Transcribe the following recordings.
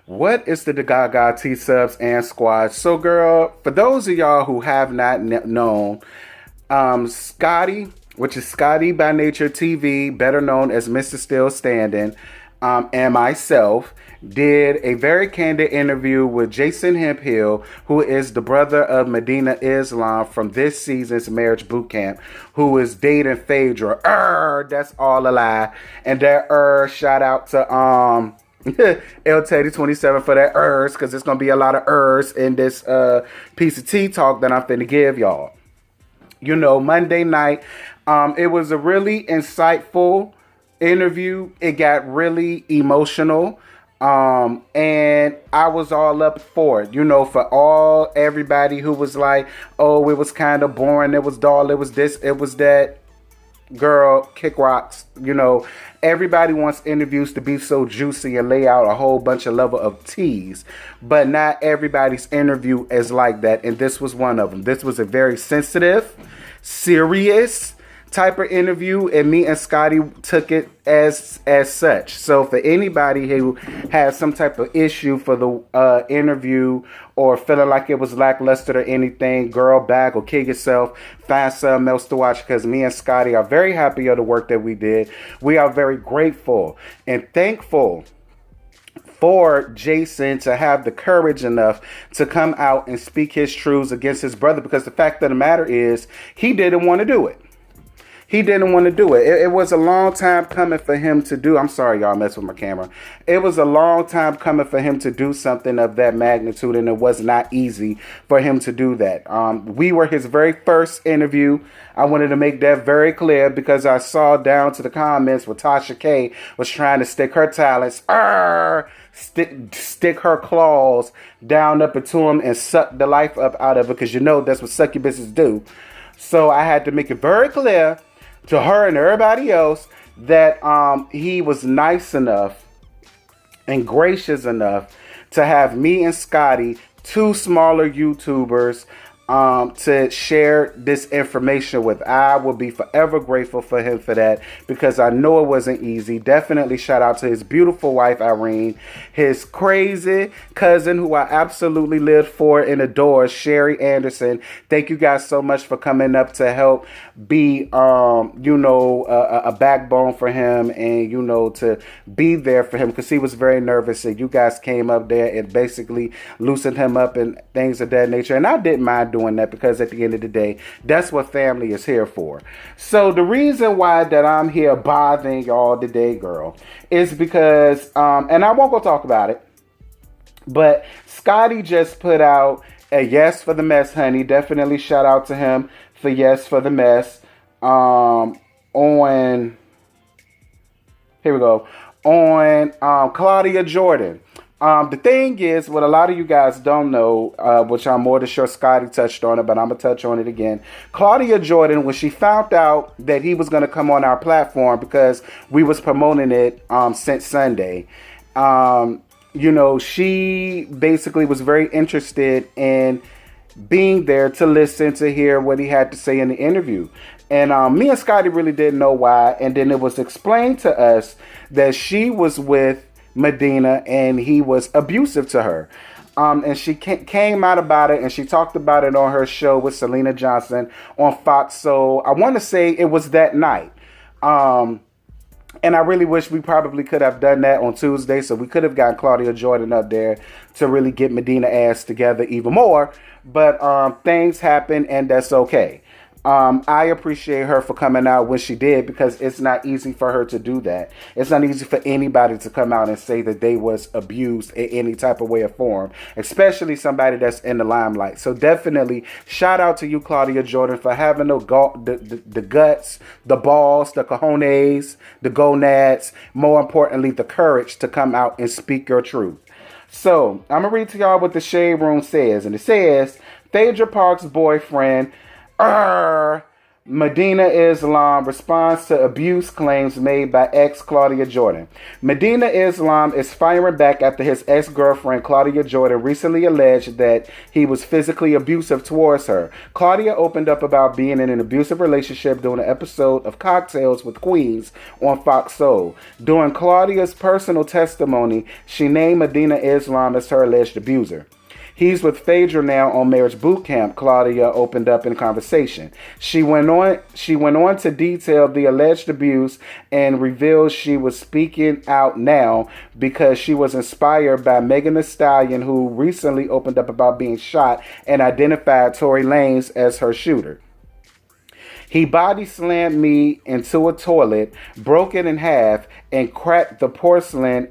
What is the Gaga T Subs and Squad? So, girl, for those of y'all who have not known, Scotty, which is Scotty by Nature TV, better known as Mr. Still Standing, and myself, did a very candid interview with Jason Hemphill, who is the brother of Medina Islam from this season's Marriage Boot Camp, who is dating Phaedra. That's all a lie. And that shout out to El Teddy 27 for that because there's gonna be a lot of in this piece of tea talk that I'm finna give y'all. You know, Monday night, it was a really insightful interview. It got really emotional. And I was all up for it, you know, for everybody who was like, oh, it was kind of boring, it was dull, it was this, it was that. Girl, kick rocks. You know, everybody wants interviews to be so juicy and lay out a whole bunch of level of teas, but not everybody's interview is like that, and this was one of them. This was a very sensitive, serious type of interview, and me and Scotty took it as such. So for anybody who has some type of issue for the interview or feeling like it was lackluster or anything, girl, back or kill yourself, find something else to watch, because me and Scotty are very happy of the work that we did. We are very grateful and thankful for Jason to have the courage enough to come out and speak his truths against his brother, because the fact of the matter is he didn't want to do it. He didn't want to do it. It was a long time coming for him to do. I'm sorry, y'all, mess with my camera. It was a long time coming for him to do something of that magnitude, and it was not easy for him to do that. We were his very first interview. I wanted to make that very clear, because I saw down to the comments where Tasha K was trying to stick her talents, stick her claws down up into him and suck the life up out of it, because you know that's what succubuses do. So I had to make it very clear to her and everybody else that he was nice enough and gracious enough to have me and Scotty, two smaller YouTubers, to share this information with. I will be forever grateful for him for that, because I know it wasn't easy. Definitely shout out to his beautiful wife, Irene, his crazy cousin, who I absolutely lived for and adore, Sherry Anderson. Thank you guys so much for coming up to help be, a backbone for him, and, to be there for him, because he was very nervous, and you guys came up there and basically loosened him up and things of that nature. And I didn't mind doing that, because at the end of the day, that's what family is here for. So the reason why that I'm here bothering y'all today, girl, is because, and I won't go talk about it, but Scotty just put out a Yes for the Mess, honey. Definitely shout out to him for Yes for the Mess. On, here we go, on Claudia Jordan. The thing is, what a lot of you guys don't know, which I'm more than sure Scotty touched on it, but I'm going to touch on it again. Claudia Jordan, when she found out that he was going to come on our platform, because we was promoting it since Sunday, she basically was very interested in being there to listen, to hear what he had to say in the interview. And me and Scotty really didn't know why. And then it was explained to us that she was with Medina and he was abusive to her. And she came out about it, and she talked about it on her show with Selena Johnson on Fox. So I want to say it was that night. And I really wish we probably could have done that on Tuesday, so we could have gotten Claudia Jordan up there to really get Medina ass together even more. But things happen, and that's okay. I appreciate her for coming out when she did, because it's not easy for her to do that. It's not easy for anybody to come out and say that they was abused in any type of way or form, especially somebody that's in the limelight. So definitely shout out to you, Claudia Jordan, for having the guts, the balls, the cojones, the gonads, more importantly, the courage to come out and speak your truth. So I'm going to read to y'all what the Shade Room says. And it says, Phaedra Park's boyfriend, Medina Islam responds to abuse claims made by ex Claudia Jordan. Medina Islam is firing back after his ex-girlfriend Claudia Jordan recently alleged that he was physically abusive towards her. Claudia opened up about being in an abusive relationship during an episode of Cocktails with Queens on Fox Soul. During Claudia's personal testimony, she named Medina Islam as her alleged abuser. He's with Phaedra now on Marriage Boot Camp, Claudia opened up in conversation. She went on to detail the alleged abuse and revealed she was speaking out now because she was inspired by Megan Thee Stallion, who recently opened up about being shot and identified Tory Lanez as her shooter. He body slammed me into a toilet, broke it in half, and cracked the porcelain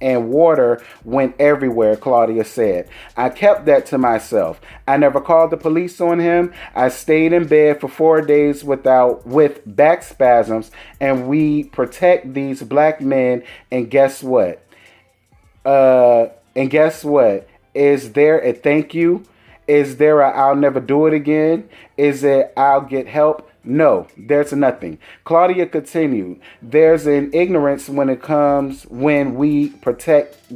and water went everywhere, Claudia said. I kept that to myself. I never called the police on him. I stayed in bed for 4 days with back spasms, and we protect these black men. And guess what? Is there a thank you? Is there a I'll never do it again? Is it I'll get help? No, there's nothing. Claudia continued, there's an ignorance when we protect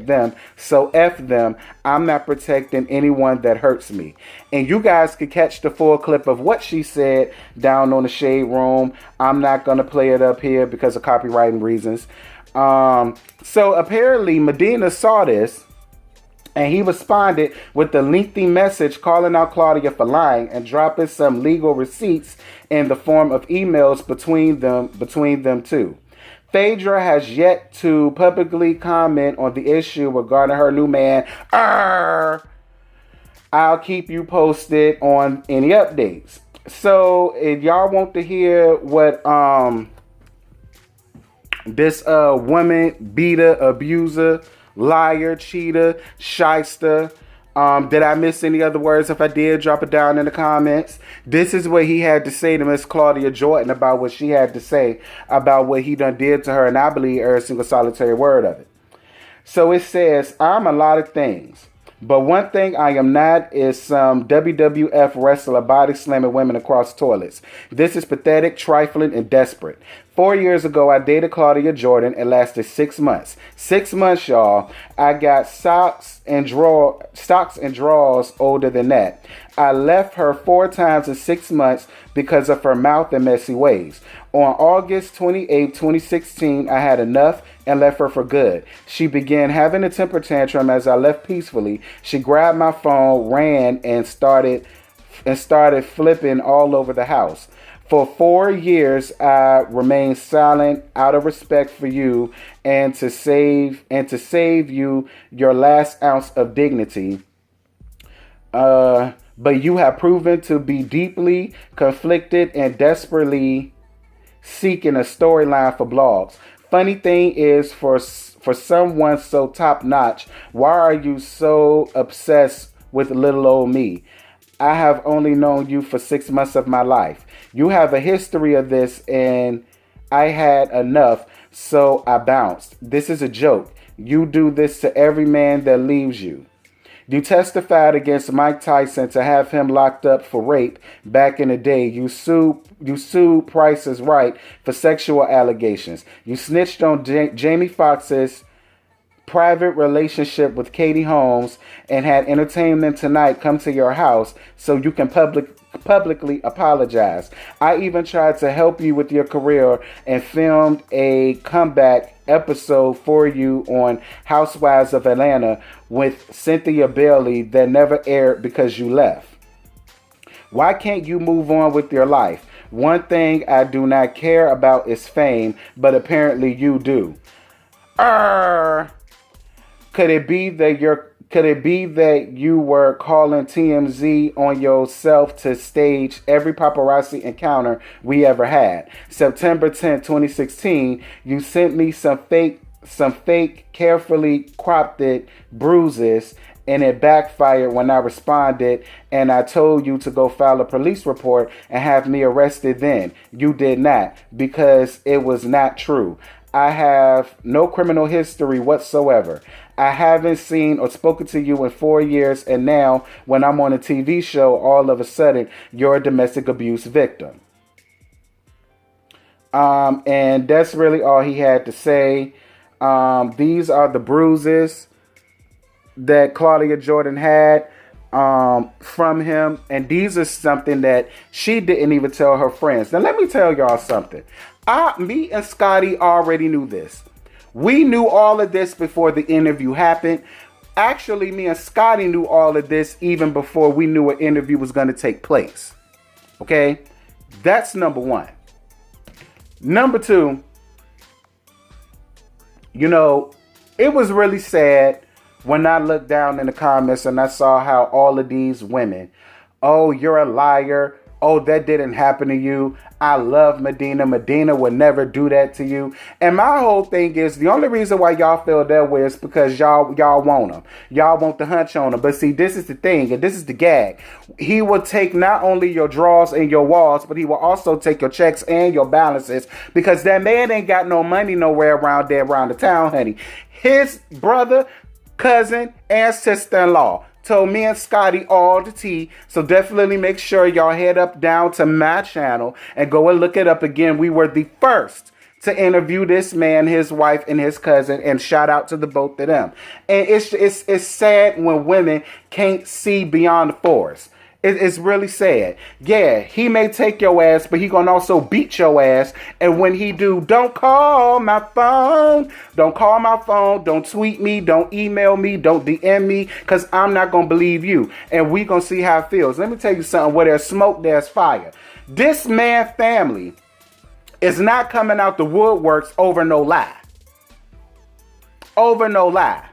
them. So F them. I'm not protecting anyone that hurts me. And you guys could catch the full clip of what she said down on the Shade Room. I'm not going to play it up here because of copywriting reasons. So apparently Medina saw this, and he responded with a lengthy message calling out Claudia for lying and dropping some legal receipts in the form of emails between them two. Phaedra has yet to publicly comment on the issue regarding her new man. I'll keep you posted on any updates. So if y'all want to hear what this woman, beater, abuser, liar, cheater, shyster. Did I miss any other words? If I did, drop it down in the comments. This is what he had to say to Miss Claudia Jordan about what she had to say about what he done did to her, and I believe every single solitary word of it. So it says, I'm a lot of things, but one thing I am not is some WWF wrestler body slamming women across toilets. This is pathetic, trifling, and desperate. 4 years ago, I dated Claudia Jordan. It lasted 6 months. 6 months, y'all. I got stocks and drawers older than that. I left her 4 times in 6 months because of her mouth and messy ways. On August 28, 2016, I had enough and left her for good. She began having a temper tantrum as I left peacefully. She grabbed my phone, ran, and started flipping all over the house. For 4 years, I remained silent out of respect for you and to save you your last ounce of dignity. But you have proven to be deeply conflicted and desperately seeking a storyline for blogs. Funny thing is, for someone so top-notch, why are you so obsessed with little old me? I have only known you for 6 months of my life. You have a history of this, and I had enough, so I bounced. This is a joke. You do this to every man that leaves you. You testified against Mike Tyson to have him locked up for rape back in the day. You sued Price is Right for sexual allegations. You snitched on Jamie Foxx's private relationship with Katie Holmes and had Entertainment Tonight come to your house so you can publicly apologize. I even tried to help you with your career and filmed a comeback episode for you on Housewives of Atlanta with Cynthia Bailey that never aired because you left. Why can't you move on with your life? One thing I do not care about is fame, but apparently you do. Could it be that you were calling TMZ on yourself to stage every paparazzi encounter we ever had? September 10, 2016, you sent me some fake carefully cropped bruises, and it backfired when I responded and I told you to go file a police report and have me arrested then. You did not, because it was not true. I have no criminal history whatsoever. I haven't seen or spoken to you in 4 years, and now when I'm on a TV show, all of a sudden you're a domestic abuse victim. And that's really all he had to say. These are the bruises that Claudia Jordan had from him, and these are something that she didn't even tell her friends. Now let me tell y'all something. Me and Scotty already knew this. We knew all of this before the interview happened. Actually, me and Scotty knew all of this even before we knew an interview was going to take place. Okay? That's number one. Number two, you know, it was really sad when I looked down in the comments and I saw how all of these women, oh, you're a liar. Oh, that didn't happen to you. I love Medina. Medina would never do that to you. And my whole thing is, the only reason why y'all feel that way is because y'all want him. Y'all want the hunch on him. But see, this is the thing, and this is the gag. He will take not only your drawers and your walls, but he will also take your checks and your balances, because that man ain't got no money nowhere around there around the town, honey. His brother, cousin, and sister-in-law told me and Scotty all the tea. So definitely make sure y'all head up down to my channel and go and look it up again. We were the first to interview this man, his wife, and his cousin, and shout out to the both of them. And it's sad when women can't see beyond the forest. It's really sad. Yeah, he may take your ass, but he gonna also beat your ass. And when he do, don't call my phone. Don't call my phone. Don't tweet me. Don't email me. Don't DM me, because I'm not gonna believe you. And we gonna see how it feels. Let me tell you something. Where there's smoke, there's fire. This man family is not coming out the woodworks over no lie. Over no lie.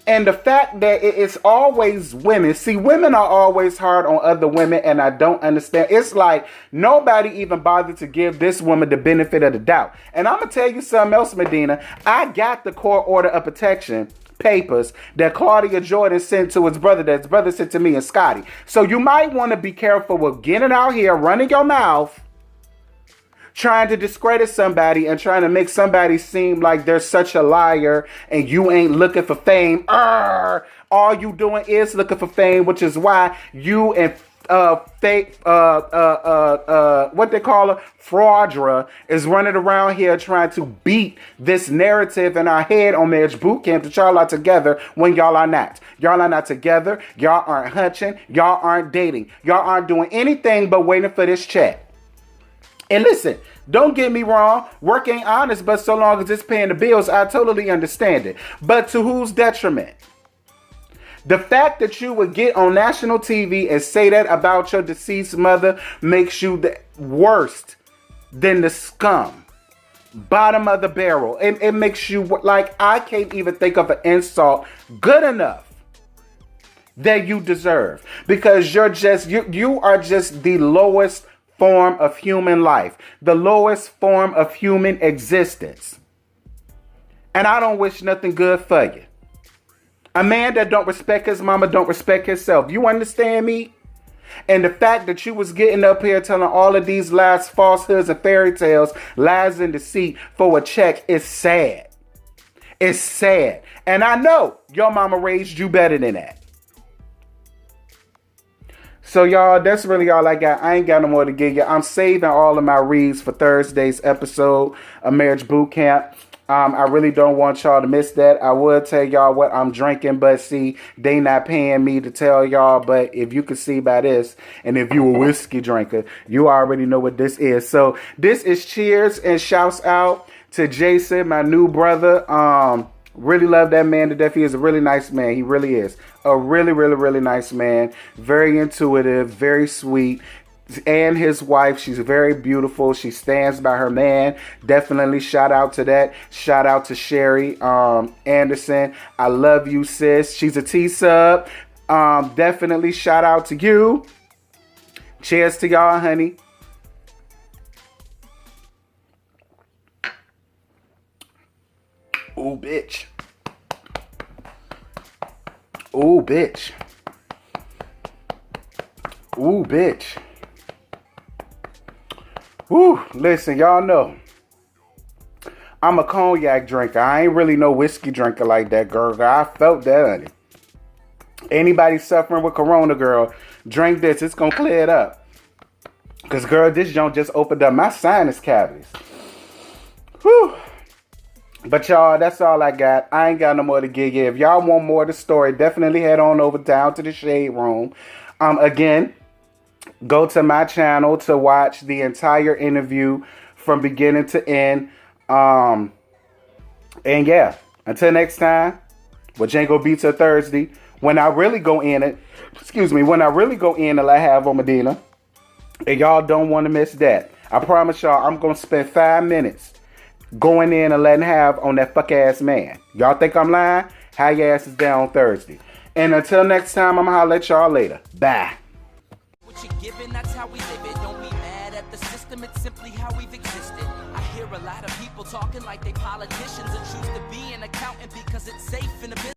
And the fact that it's always women. See, women are always hard on other women, and I don't understand. It's like nobody even bothered to give this woman the benefit of the doubt. And I'm going to tell you something else, Medina. I got the court order of protection papers that Claudia Jordan sent to his brother, that his brother sent to me and Scotty. So you might want to be careful with getting out here, running your mouth, trying to discredit somebody and trying to make somebody seem like they're such a liar and you ain't looking for fame. All you doing is looking for fame, which is why you and fake what they call her, fraudra, is running around here trying to beat this narrative in our head on Marriage Boot Camp that y'all are together when y'all are not. Y'all are not together. Y'all aren't hunching. Y'all aren't dating. Y'all aren't doing anything but waiting for this check. And listen, don't get me wrong, work ain't honest, but so long as it's paying the bills, I totally understand it. But to whose detriment? The fact that you would get on national TV and say that about your deceased mother makes you the worst than the scum. Bottom of the barrel. It makes you like, I can't even think of an insult good enough that you deserve. Because you are just the lowest form of human life, the lowest form of human existence. And I don't wish nothing good for you. A man that don't respect his mama don't respect himself. You understand me? And the fact that you was getting up here telling all of these lies, falsehoods, and fairy tales, lies and deceit for a check is sad. It's sad. And I know your mama raised you better than that. So y'all, that's really all I got. I ain't got no more to give you. I'm saving all of my reads for Thursday's episode of Marriage Boot Camp. I really don't want y'all to miss that. I would tell y'all what I'm drinking, but see, they not paying me to tell y'all. But if you can see by this, and if you a whiskey drinker, you already know what this is. So this is cheers and shouts out to Jason, my new brother. Really love that man to death. He is a really nice man. He really is. A really, really, really nice man. Very intuitive, very sweet. And his wife, she's very beautiful. She stands by her man. Definitely shout out to that. Shout out to Sherry Anderson. I love you, sis. She's a T-sub. Definitely shout out to you. Cheers to y'all, honey. Ooh, bitch. Ooh, bitch. Ooh, bitch. Ooh, listen, y'all know. I'm a cognac drinker. I ain't really no whiskey drinker like that, girl. I felt that, honey. Anybody suffering with corona, girl, drink this. It's going to clear it up. Because, girl, this joint just opened up my sinus cavities. Whew. But, y'all, that's all I got. I ain't got no more to give you. If y'all want more of the story, definitely head on over down to the Shade Room. Again, go to my channel to watch the entire interview from beginning to end. And, yeah, until next time, which ain't going to be till Thursday, when I really go in it, when I really go in and I have on Medina, and y'all don't want to miss that. I promise y'all, I'm going to spend 5 minutes going in and letting have on that fuck ass man. Y'all think I'm lying? How your ass is down on Thursday. And until next time, I'm going to holler at y'all later. Bye. What you're giving, that's how we live it. Don't be mad at the system, it's simply how we've existed. I hear a lot of people talking like they politicians and choose to be an accountant because it's safe in the business.